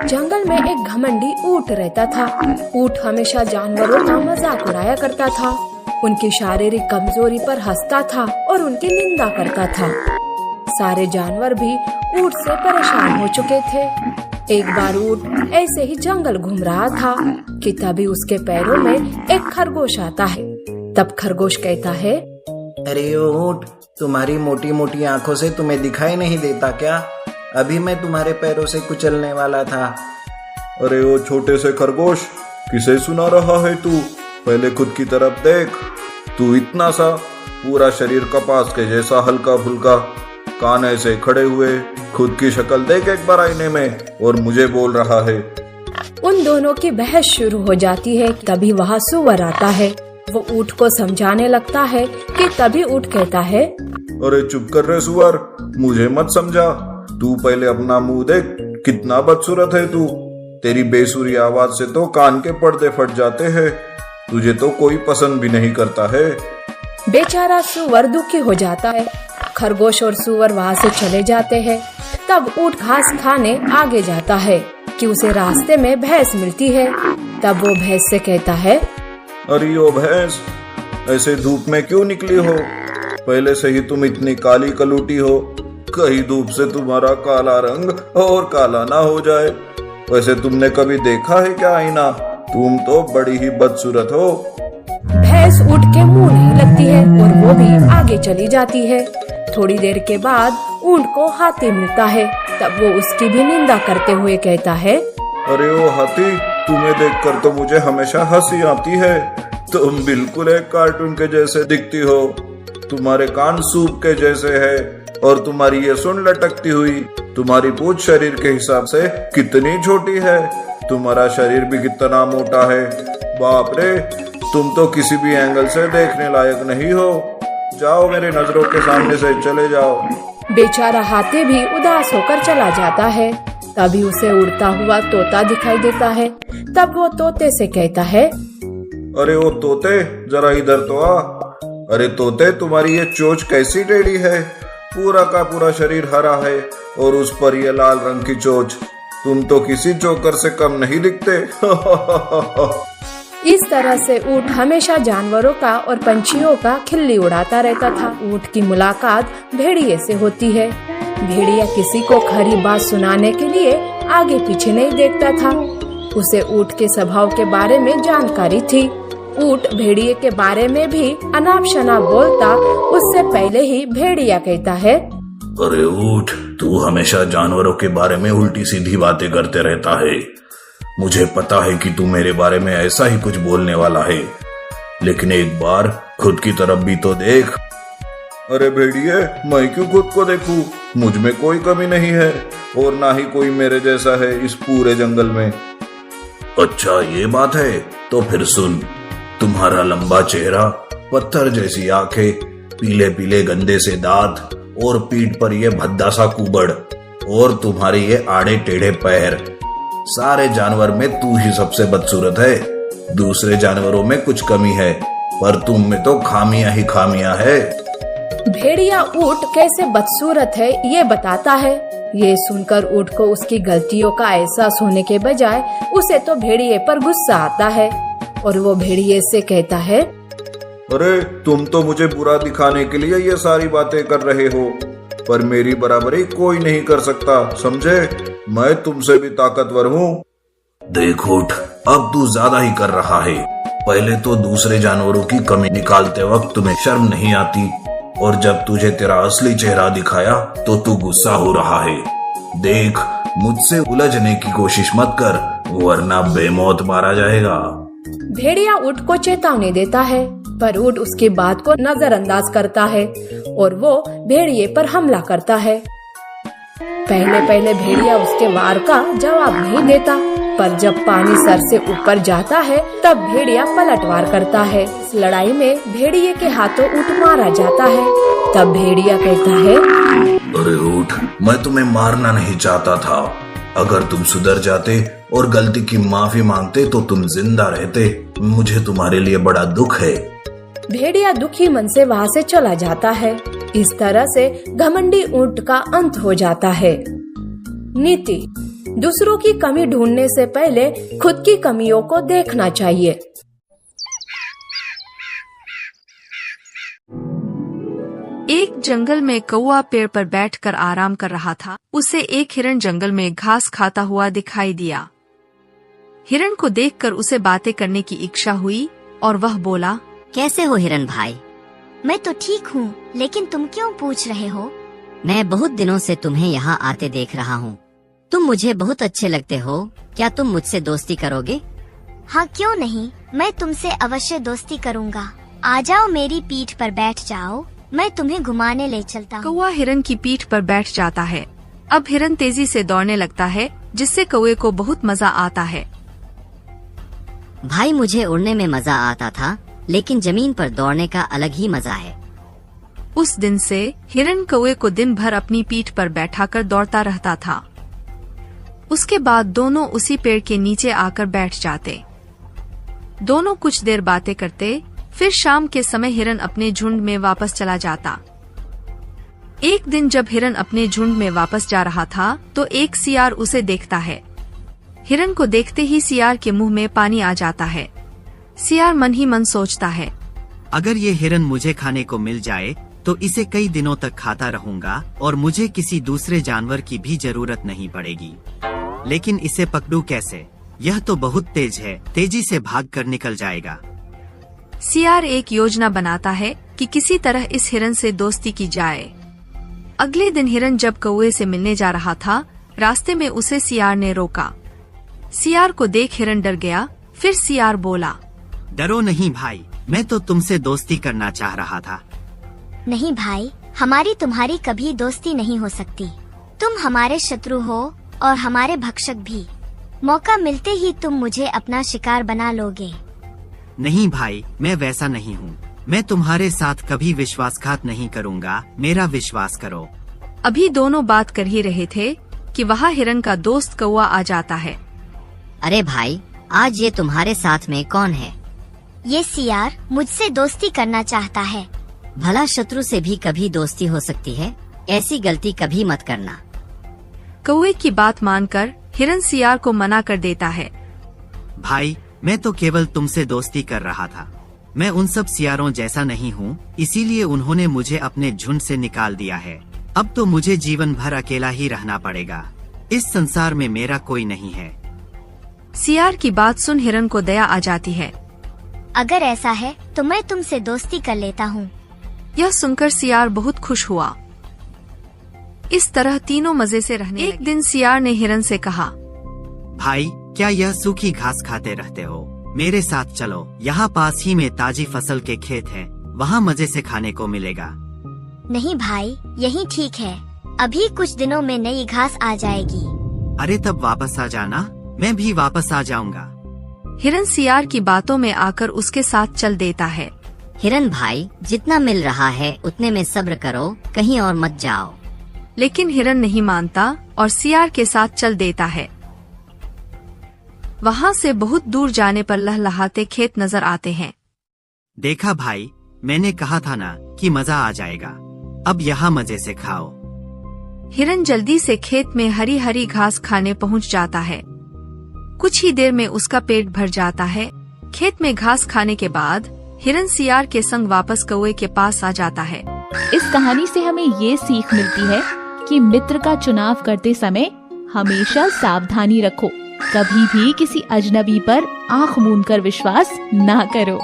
जंगल में एक घमंडी ऊंट रहता था। ऊंट हमेशा जानवरों का मजाक उड़ाया करता था, उनकी शारीरिक कमजोरी पर हंसता था और उनकी निंदा करता था। सारे जानवर भी ऊंट से परेशान हो चुके थे। एक बार ऊंट ऐसे ही जंगल घूम रहा था कि तभी उसके पैरों में एक खरगोश आता है। तब खरगोश कहता है, अरे ओ ऊंट, तुम्हारी मोटी मोटी आंखों से तुम्हें दिखाई नहीं देता क्या? अभी मैं तुम्हारे पैरों से कुचलने वाला था। अरे ओ छोटे से खरगोश, किसे सुना रहा है तू? पहले खुद की तरफ देख। तू इतना सा, पूरा शरीर कपास के जैसा हल्का फुल्का, कान ऐसे खड़े हुए, खुद की शक्ल देख एक बार आईने में और मुझे बोल रहा है। उन दोनों की बहस शुरू हो जाती है। तभी वहाँ सुअर आता है। वो ऊंट को समझाने लगता है कि तभी ऊंट कहता है, अरे चुप कर रे सुअर, मुझे मत समझा। तू पहले अपना मुंह देख, कितना बदसूरत है तू। तेरी बेसुरी आवाज से तो कान के पर्दे फट जाते हैं। तुझे तो कोई पसंद भी नहीं करता है। बेचारा सुअर दुखी हो जाता है। खरगोश और सुअर वहाँ से चले जाते हैं। तब ऊंट घास खाने आगे जाता है कि उसे रास्ते में भैंस मिलती है। तब वो भैंस से कहता है, अरे ओ भैंस, ऐसे धूप में क्यों निकली हो? पहले से ही तुम इतनी काली कलूटी हो, कहीं धूप से तुम्हारा काला रंग और काला ना हो जाए। वैसे तुमने कभी देखा है क्या आईना? तुम तो बड़ी ही बदसूरत हो। भैंस ऊंट के मुंह नहीं लगती है और वो भी आगे चली जाती है। थोड़ी देर के बाद ऊंट को हाथी मिलता है। तब वो उसकी भी निंदा करते हुए कहता है, अरे ओ हाथी, तुम्हें देखकर तो मुझे हमेशा हंसी आती है। तुम बिल्कुल एक कार्टून के जैसे दिखती हो। तुम्हारे कान सूप के जैसे है और तुम्हारी ये सुन लटकती हुई। तुम्हारी पूंछ शरीर के हिसाब से कितनी छोटी है। तुम्हारा शरीर भी कितना मोटा है। बाप रे, तुम तो किसी भी एंगल से देखने लायक नहीं हो। जाओ, मेरे नजरों के सामने से चले जाओ। बेचारा हाथी भी उदास होकर चला जाता है। तभी उसे उड़ता हुआ तोता दिखाई देता है। तब वो तोते से कहता है, अरे ओ तोते, जरा इधर तो आ। अरे तोते, तुम्हारी ये चोंच कैसी टेढ़ी है? पूरा का पूरा शरीर हरा है और उस पर ये लाल रंग की चोंच। तुम तो किसी जोकर से कम नहीं दिखते। इस तरह से ऊंट हमेशा जानवरों का और पंछियों का खिल्ली उड़ाता रहता था। ऊंट की मुलाकात भेड़िए से होती है। भेड़िया किसी को खरी बात सुनाने के लिए आगे पीछे नहीं देखता था। उसे ऊंट के स्वभाव के बारे में जानकारी थी। ऊंट भेड़िए के बारे में भी अनाप शनाप बोलता। उससे पहले ही भेड़िया कहता है, अरे ऊंट, तू हमेशा जानवरों के बारे में उल्टी सीधी बातें करते रहता है। मुझे पता है कि तू मेरे बारे में ऐसा ही कुछ बोलने वाला है, लेकिन एक बार खुद की तरफ भी तो देख। अरे भेड़िए, मैं क्यों खुद को देखूं? मुझ में कोई कमी नहीं है और ना ही कोई मेरे जैसा है इस पूरे जंगल में। अच्छा, ये बात है तो फिर सुन। तुम्हारा लंबा चेहरा, पत्थर जैसी आंखें, पीले पीले गंदे से दांत और पीठ पर ये भद्दा सा कुबड़ और तुम्हारे ये आड़े टेढ़े पैर। सारे जानवर में तू ही सबसे बदसूरत है। दूसरे जानवरों में कुछ कमी है, पर तुम में तो खामियां ही खामियां है। भेड़िया ऊंट कैसे बदसूरत है ये बताता है। ये सुनकर ऊंट को उसकी गलतियों का एहसास होने के बजाय उसे तो भेड़िए पर गुस्सा आता है और वो भेड़िए से कहता है, अरे तुम तो मुझे बुरा दिखाने के लिए ये सारी बातें कर रहे हो, पर मेरी बराबरी कोई नहीं कर सकता, समझे? मैं तुमसे भी ताकतवर हूँ। देख ऊंट, अब तू ज्यादा ही कर रहा है। पहले तो दूसरे जानवरों की कमी निकालते वक्त तुम्हें शर्म नहीं आती, और जब तुझे तेरा असली चेहरा दिखाया तो तू गुस्सा हो रहा है। देख, मुझसे उलझने की कोशिश मत कर, वरना बेमौत मारा जाएगा। भेड़िया ऊंट को चेतावनी देता है, पर ऊंट उसकी बात को नजरअंदाज करता है और वो भेड़िए पर हमला करता है। पहले पहले भेड़िया उसके वार का जवाब नहीं देता, पर जब पानी सर से ऊपर जाता है तब भेड़िया पलटवार करता है। इस लड़ाई में भेड़िए के हाथों ऊंट मारा जाता है। तब भेड़िया कहता है, अरे ऊंट, मैं तुम्हें मारना नहीं चाहता था। अगर तुम सुधर जाते और गलती की माफी मांगते तो तुम जिंदा रहते। मुझे तुम्हारे लिए बड़ा दुख है। भेड़िया दुखी मन से वहाँ से चला जाता है। इस तरह से घमंडी ऊंट का अंत हो जाता है। नीति, दूसरों की कमी ढूंढने से पहले खुद की कमियों को देखना चाहिए। एक जंगल में कौवा पेड़ पर बैठकर आराम कर रहा था। उसे एक हिरण जंगल में घास खाता हुआ दिखाई दिया। हिरण को देखकर उसे बातें करने की इच्छा हुई और वह बोला, कैसे हो हिरण भाई? मैं तो ठीक हूँ, लेकिन तुम क्यों पूछ रहे हो? मैं बहुत दिनों से तुम्हें यहाँ आते देख रहा हूँ। तुम मुझे बहुत अच्छे लगते हो। क्या तुम मुझसे दोस्ती करोगे? हाँ, क्यों नहीं, मैं तुमसे अवश्य दोस्ती करूँगा। आ जाओ, मेरी पीठ पर बैठ जाओ, मैं तुम्हें घुमाने ले चलता हूँ। कौवा हिरण की पीठ पर बैठ जाता है। अब हिरण तेजी से दौड़ने लगता है, जिससे कौवे को बहुत मजा आता है। भाई, मुझे उड़ने में मजा आता था, लेकिन जमीन पर दौड़ने का अलग ही मजा है। उस दिन से हिरण कौवे को दिन भर अपनी पीठ पर बैठाकर दौड़ता रहता था। उसके बाद दोनों उसी पेड़ के नीचे आकर बैठ जाते। दोनों कुछ देर बातें करते। फिर शाम के समय हिरण अपने झुंड में वापस चला जाता। एक दिन जब हिरण अपने झुंड में वापस जा रहा था तो एक सियार उसे देखता है। हिरण को देखते ही सियार के मुंह में पानी आ जाता है। सियार मन ही मन सोचता है, अगर ये हिरण मुझे खाने को मिल जाए तो इसे कई दिनों तक खाता रहूंगा और मुझे किसी दूसरे जानवर की भी जरूरत नहीं पड़ेगी। लेकिन इसे पकड़ूं कैसे? यह तो बहुत तेज है, तेजी से भागकर निकल जाएगा। सियार एक योजना बनाता है कि किसी तरह इस हिरण से दोस्ती की जाए। अगले दिन हिरण जब कौवे से मिलने जा रहा था, रास्ते में उसे सियार ने रोका। सियार को देख हिरण डर गया। फिर सियार बोला, डरो नहीं भाई, मैं तो तुमसे दोस्ती करना चाह रहा था। नहीं भाई, हमारी तुम्हारी कभी दोस्ती नहीं हो सकती। तुम हमारे शत्रु हो और हमारे भक्षक भी। मौका मिलते ही तुम मुझे अपना शिकार बना लोगे। नहीं भाई, मैं वैसा नहीं हूँ। मैं तुम्हारे साथ कभी विश्वासघात नहीं करूँगा, मेरा विश्वास करो। अभी दोनों बात कर ही रहे थे कि वहाँ हिरण का दोस्त कौवा आ जाता है। अरे भाई, आज ये तुम्हारे साथ में कौन है? ये सियार मुझसे दोस्ती करना चाहता है। भला शत्रु से भी कभी दोस्ती हो सकती है? ऐसी गलती कभी मत करना। कौवे की बात मानकर हिरण सियार को मना कर देता है। भाई, मैं तो केवल तुमसे दोस्ती कर रहा था। मैं उन सब सियारों जैसा नहीं हूँ, इसीलिए उन्होंने मुझे अपने झुंड से निकाल दिया है। अब तो मुझे जीवन भर अकेला ही रहना पड़ेगा। इस संसार में मेरा कोई नहीं है। सियार की बात सुन हिरण को दया आ जाती है। अगर ऐसा है तो मैं तुमसे दोस्ती कर लेता हूँ। यह सुनकर सियार बहुत खुश हुआ। इस तरह तीनों मजे से रहने लगे। एक दिन सियार ने हिरण से कहा, भाई, क्या यह सूखी घास खाते रहते हो? मेरे साथ चलो, यहाँ पास ही में ताजी फसल के खेत हैं, वहाँ मजे से खाने को मिलेगा। नहीं भाई, यही ठीक है। अभी कुछ दिनों में नई घास आ जाएगी। अरे तब वापस आ जाना, मैं भी वापस आ जाऊंगा। हिरण सियार की बातों में आकर उसके साथ चल देता है। हिरण भाई, जितना मिल रहा है उतने में सब्र करो, कहीं और मत जाओ। लेकिन हिरण नहीं मानता और सियार के साथ चल देता है। वहाँ से बहुत दूर जाने पर लहलहाते खेत नजर आते हैं। देखा भाई, मैंने कहा था ना कि मजा आ जाएगा। अब यहाँ मजे से खाओ। हिरण जल्दी से खेत में हरी हरी घास खाने पहुँच जाता है। कुछ ही देर में उसका पेट भर जाता है। खेत में घास खाने के बाद हिरण सियार के संग वापस कौवे के पास आ जाता है। इस कहानी से हमें ये सीख मिलती है कि मित्र का चुनाव करते समय हमेशा सावधानी रखो। कभी भी किसी अजनबी पर आंख मूंद कर विश्वास ना करो।